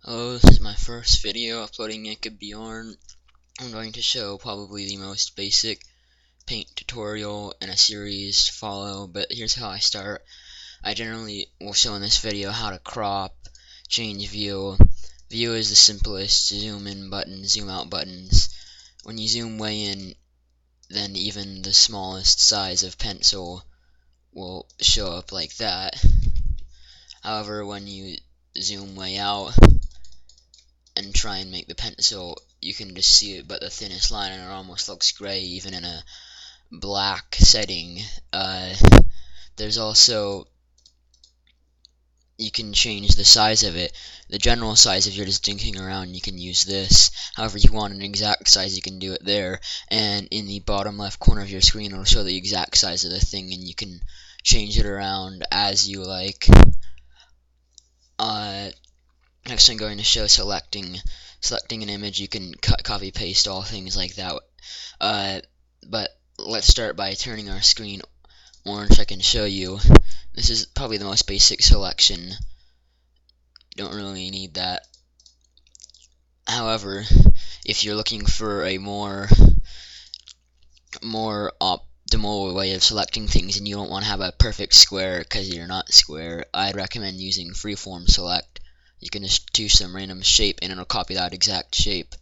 Hello, this is my first video uploading Naked Bjorn. I'm going to show probably the most basic paint tutorial in a series to follow, but here's how I start. I generally will show in this video how to crop, change view. View is the simplest, zoom in buttons, zoom out buttons. When you zoom way in, then even the smallest size of pencil will show up like that. However, when you zoom way out and try and make the pencil, you can just see it but the thinnest line, and it almost looks gray even in a black setting. There's also, you can change the size of it. The general size, if you're just dinking around, you can use this. However, if you want an exact size, you can do it there, and in the bottom left corner of your screen it'll show the exact size of the thing, and you can change it around as you like. Next I'm going to show selecting an image. You can copy paste all things like that, but let's start by turning our screen orange. I can show you. This is probably the most basic selection. You don't really need that. However, if you're looking for a more optimal way of selecting things and you don't want to have a perfect square because you're not square, I'd recommend using freeform select. You can just choose some random shape and it'll copy that exact shape.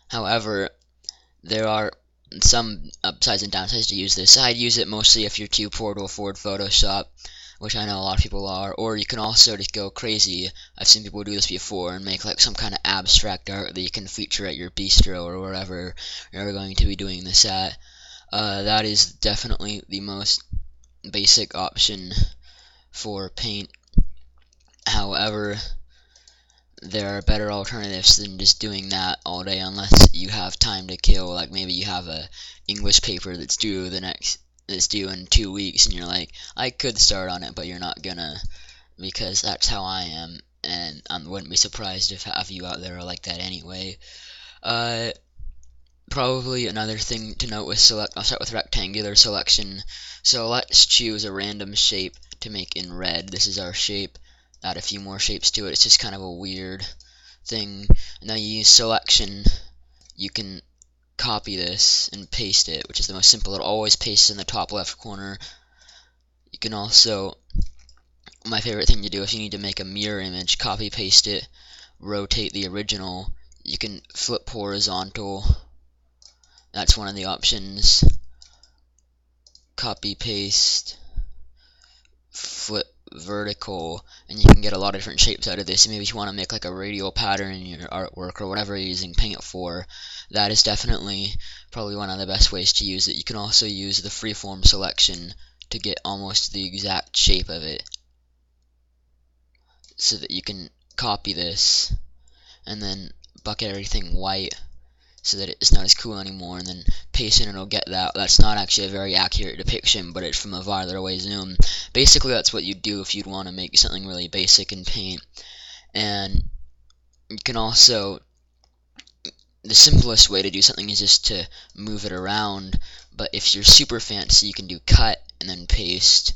However, there are some upsides and downsides to use this. I'd use it mostly if you're too poor to afford Photoshop, which I know a lot of people are, or you can also just go crazy. I've seen people do this before and make like some kind of abstract art that you can feature at your bistro or wherever you're going to be doing this at. That is definitely the most basic option for paint. However, there are better alternatives than just doing that all day, unless you have time to kill. Like maybe you have a English paper that's due in 2 weeks, and you're like, I could start on it, but you're not gonna, because that's how I am, and I wouldn't be surprised if half of you out there are like that anyway. Probably another thing to note with I'll start with rectangular selection. So let's choose a random shape to make in red. This is our shape. Add a few more shapes to it. It's just kind of a weird thing. And now you use selection. You can copy this and paste it, which is the most simple. It always pastes in the top left corner. You can also, my favorite thing to do if you need to make a mirror image, copy paste it, rotate the original. You can flip horizontal. That's one of the options. Copy paste, flip vertical, and you can get a lot of different shapes out of this. Maybe if you want to make like a radial pattern in your artwork or whatever you're using paint for, that is definitely probably one of the best ways to use it. You can also use the freeform selection to get almost the exact shape of it, so that you can copy this and then bucket everything white so that it's not as cool anymore, and then paste in and it'll get that. That's not actually a very accurate depiction, but it's from a farther away zoom. Basically, that's what you'd do if you'd want to make something really basic in paint. And you can also, the simplest way to do something is just to move it around, but if you're super fancy, you can do cut and then paste.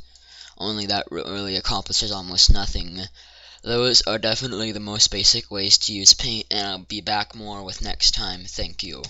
Only that really accomplishes almost nothing. Those are definitely the most basic ways to use paint, and I'll be back more with next time. Thank you.